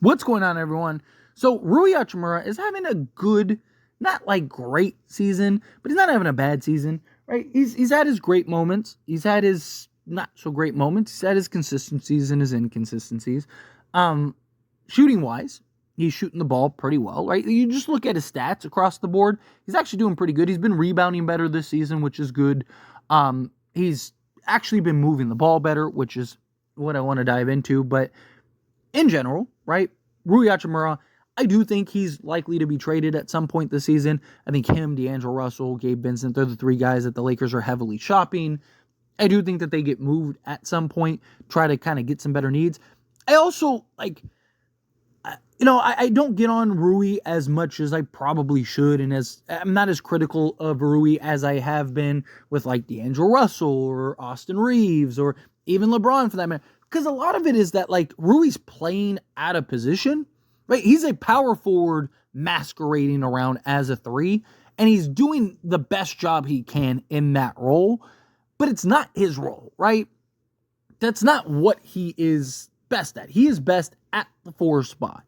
What's going on, everyone? So Rui Hachimura is having a good, not like great season, but he's not having a bad season, right? He's had his great moments. He's had his not so great moments. He's had his consistencies and his inconsistencies. Shooting wise, he's shooting the ball pretty well, right? You just look at his stats across the board. He's actually doing pretty good. He's been rebounding better this season, which is good. He's actually been moving the ball better, which is what I want to dive into. But in general, right, Rui Hachimura, I do think he's likely to be traded at some point this season. I think him, D'Angelo Russell, Gabe Vincent, they're the three guys that the Lakers are heavily shopping. I do think that they get moved at some point, try to kind of get some better needs. I also, I don't get on Rui as much as I probably should, and I'm not as critical of Rui as I have been with like D'Angelo Russell or Austin Reeves or even LeBron for that matter. Because a lot of it is that like Rui's playing out of position, right? He's a power forward masquerading around as a three, and he's doing the best job he can in that role, but it's not his role, right? That's not what he is best at. He is best at the four spot.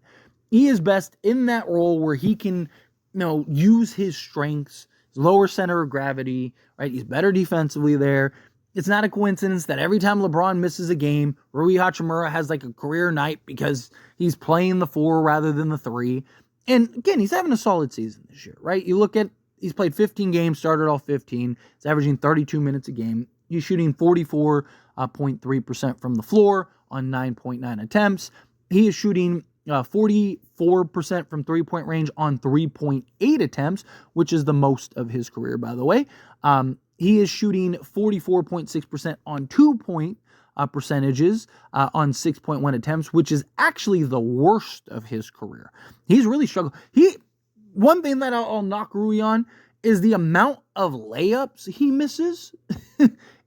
He is best in that role where he can, use his strengths, his lower center of gravity, right? He's better defensively there. It's not a coincidence that every time LeBron misses a game, Rui Hachimura has like a career night because he's playing the four rather than the three. And again, he's having a solid season this year, right? You look at, he's played 15 games, started all 15. He's averaging 32 minutes a game. He's shooting 44.3% from the floor on 9.9 attempts. He is shooting 44% from three-point range on 3.8 attempts, which is the most of his career, by the way. He is shooting 44.6% on two-point percentages on 6.1 attempts, which is actually the worst of his career. He's really struggled. One thing that I'll knock Rui on is the amount of layups he misses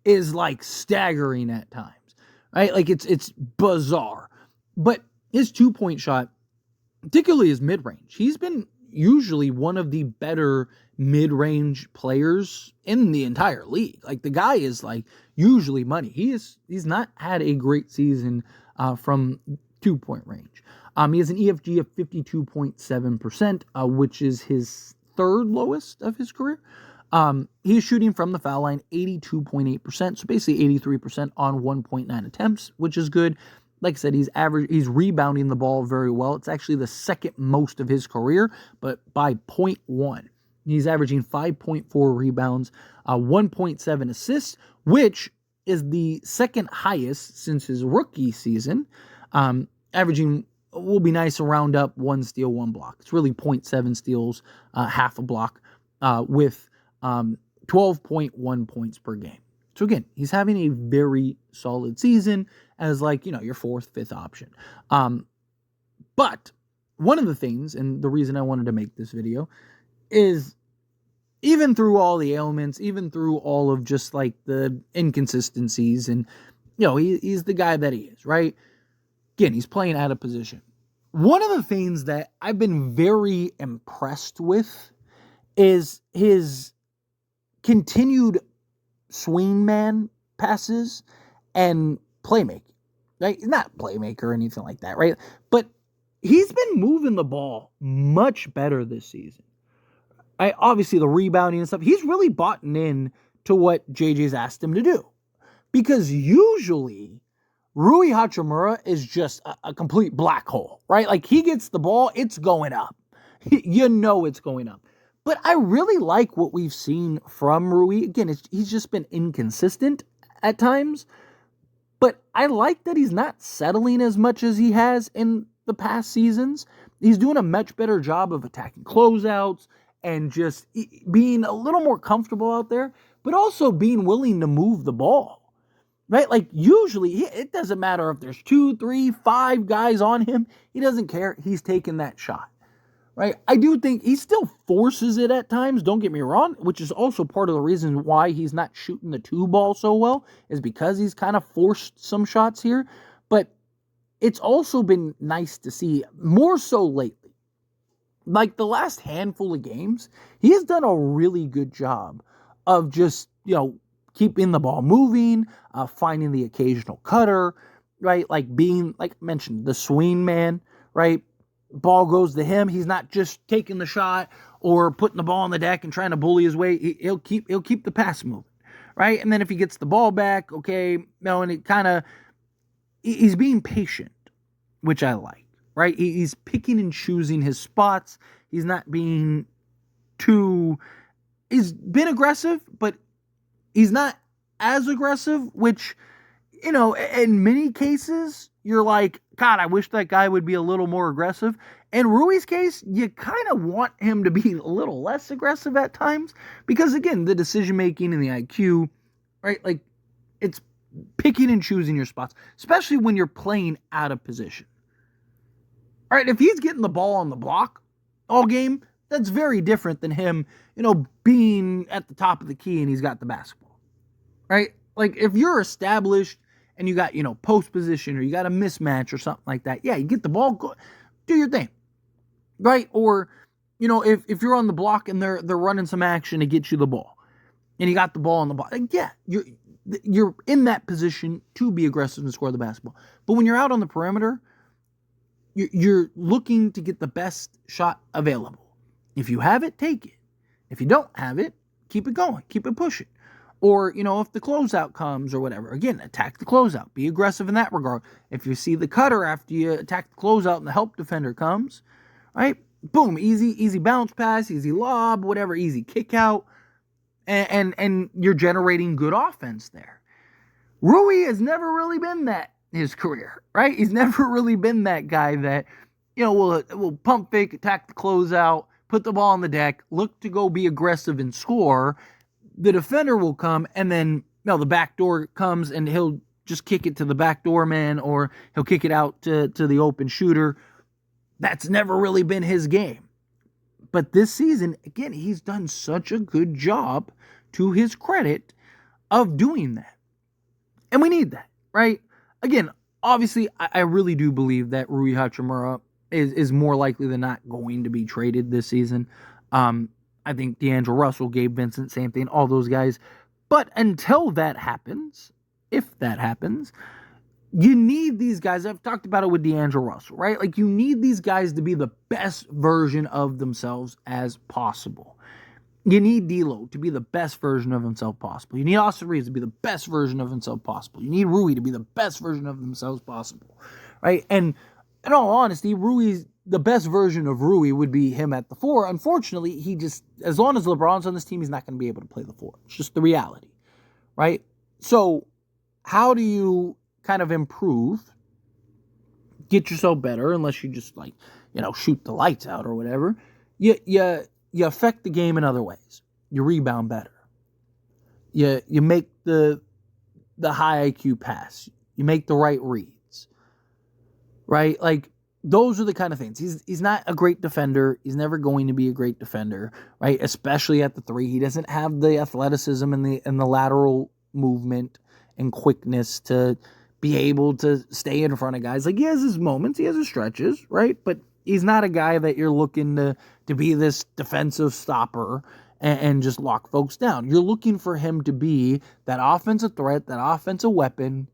is like staggering at times, right? Like it's bizarre. But his two-point shot, particularly his mid-range, he's been usually one of the better mid-range players in the entire league. Like the guy is like usually money. He's not had a great season from two-point range. He has an EFG of 52.7%, which is his third lowest of his career. He is shooting from the foul line 82.8%, so basically 83% on 1.9 attempts, which is good. Like I said, he's rebounding the ball very well. It's actually the second most of his career, but by 0.1. He's averaging 5.4 rebounds, 1.7 assists, which is the second highest since his rookie season. Averaging, will be nice to round up 1 steal, 1 block. It's really 0.7 steals, half a block, with 12.1 points per game. So again, he's having a very solid season as like, your fourth, fifth option. But one of the things, and the reason I wanted to make this video, is even through all the ailments, even through all of just like the inconsistencies, and, he's the guy that he is, right? Again, he's playing out of position. One of the things that I've been very impressed with is his continued swing man passes and playmaking, right? He's not playmaker or anything like that, right? But he's been moving the ball much better this season. Obviously, the rebounding and stuff, he's really bought in to what JJ's asked him to do. Because usually, Rui Hachimura is just a complete black hole, right? Like, he gets the ball, it's going up. It's going up. But I really like what we've seen from Rui. Again, he's just been inconsistent at times. But I like that he's not settling as much as he has in the past seasons. He's doing a much better job of attacking closeouts and just being a little more comfortable out there, but also being willing to move the ball, right? Like usually it doesn't matter if there's 2, 3, 5 guys on him. He doesn't care. He's taking that shot. Right, I do think he still forces it at times, don't get me wrong, which is also part of the reason why he's not shooting the 2 ball so well, is because he's kind of forced some shots here. But it's also been nice to see, more so lately. Like the last handful of games, he has done a really good job of just, keeping the ball moving, finding the occasional cutter, right? Like being, like I mentioned, the swing man, right? Ball goes to him. He's not just taking the shot or putting the ball on the deck and trying to bully his way. He'll keep the pass moving, right? And then if he gets the ball back, okay, no, and it kind of, he's being patient, which I like, right? He's picking and choosing his spots. He's not being he's been aggressive, but he's not as aggressive, which, in many cases, you're like, God, I wish that guy would be a little more aggressive. In Rui's case, you kind of want him to be a little less aggressive at times because, again, the decision-making and the IQ, right? Like, it's picking and choosing your spots, especially when you're playing out of position. All right, if he's getting the ball on the block all game, that's very different than him, being at the top of the key and he's got the basketball, right? Like, if you're established and you got, post position or you got a mismatch or something like that, yeah, you get the ball, go, do your thing, right? Or, if you're on the block and they're running some action to get you the ball and you got the ball on the block, like, yeah, you're in that position to be aggressive and score the basketball. But when you're out on the perimeter, you're looking to get the best shot available. If you have it, take it. If you don't have it, keep it going, keep it pushing. Or, if the closeout comes or whatever, again, attack the closeout. Be aggressive in that regard. If you see the cutter after you attack the closeout and the help defender comes, right? Boom, easy bounce pass, easy lob, whatever, easy kick out. And you're generating good offense there. Rui has never really been that in his career, right? He's never really been that guy that, will pump fake, attack the closeout, put the ball on the deck, look to go be aggressive and score. The defender will come, and then the back door comes, and he'll just kick it to the back door man, or he'll kick it out to the open shooter. That's never really been his game. But this season, again, he's done such a good job, to his credit, of doing that. And we need that, right? Again, obviously, I really do believe that Rui Hachimura is more likely than not going to be traded this season. I think D'Angelo Russell, Gabe Vincent, same thing, all those guys. But until that happens, if that happens, you need these guys. I've talked about it with D'Angelo Russell, right? Like, you need these guys to be the best version of themselves as possible. You need D'Lo to be the best version of himself possible. You need Austin Reeves to be the best version of himself possible. You need Rui to be the best version of themselves possible, right? And in all honesty, the best version of Rui would be him at the 4. Unfortunately, as long as LeBron's on this team, he's not going to be able to play the 4. It's just the reality, right? So how do you kind of improve, get yourself better, unless you just shoot the lights out or whatever? You affect the game in other ways. You rebound better. You make the high IQ pass. You make the right reads, right? Like, those are the kind of things. He's not a great defender. He's never going to be a great defender, right? Especially at the 3. He doesn't have the athleticism and the lateral movement and quickness to be able to stay in front of guys. Like, he has his moments, he has his stretches, right? But he's not a guy that you're looking to be this defensive stopper and just lock folks down. You're looking for him to be that offensive threat, that offensive weapon,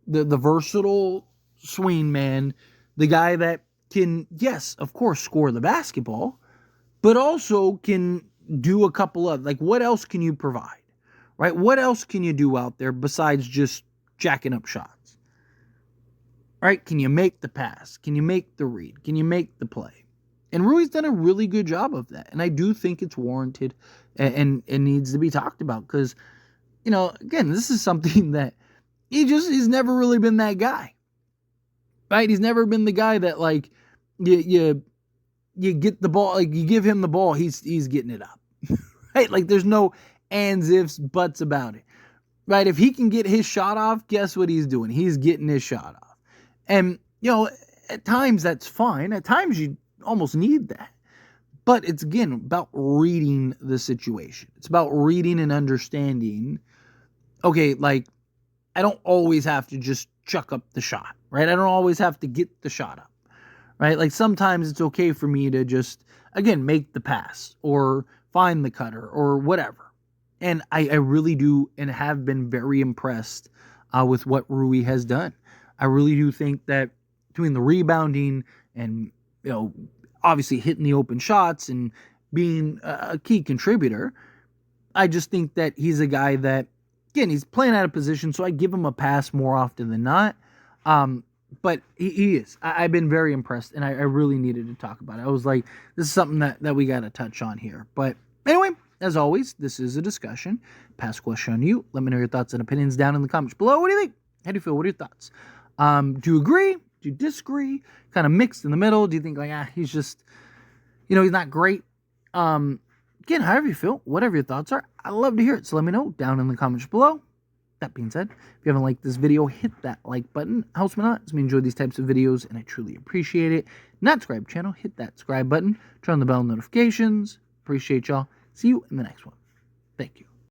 the versatile swing man, the guy that can, yes, of course, score the basketball, but also can do a couple of, what else can you provide, right? What else can you do out there besides just jacking up shots, right? Can you make the pass? Can you make the read? Can you make the play? And Rui's done a really good job of that. And I do think it's warranted and needs to be talked about because, again, this is something that he's never really been that guy. Right? He's never been the guy that, you get the ball, you give him the ball, he's getting it up. Right? Like, there's no ands, ifs, buts about it. Right? If he can get his shot off, guess what he's doing? He's getting his shot off. And, at times that's fine. At times you almost need that. But it's, again, about reading the situation. It's about reading and understanding, okay, I don't always have to just chuck up the shot, right? I don't always have to get the shot up, right? Like, sometimes it's okay for me to just, again, make the pass or find the cutter or whatever. And I really do and have been very impressed with what Rui has done. I really do think that between the rebounding and, obviously hitting the open shots and being a key contributor, I just think that he's a guy that, again, he's playing out of position, so I give him a pass more often than not. But he is. I've been very impressed, and I really needed to talk about it. I was like, this is something that we got to touch on here. But anyway, as always, this is a discussion. Pass question on you. Let me know your thoughts and opinions down in the comments below. What do you think? How do you feel? What are your thoughts? Do you agree? Do you disagree? Kind of mixed in the middle? Do you think, like, he's just, he's not great? Again, however you feel, whatever your thoughts are, I'd love to hear it. So let me know down in the comments below. That being said, if you haven't liked this video, hit that like button. Helps me a lot. As we enjoy these types of videos, and I truly appreciate it. Not subscribe channel, hit that subscribe button. Turn on the bell notifications. Appreciate y'all. See you in the next one. Thank you.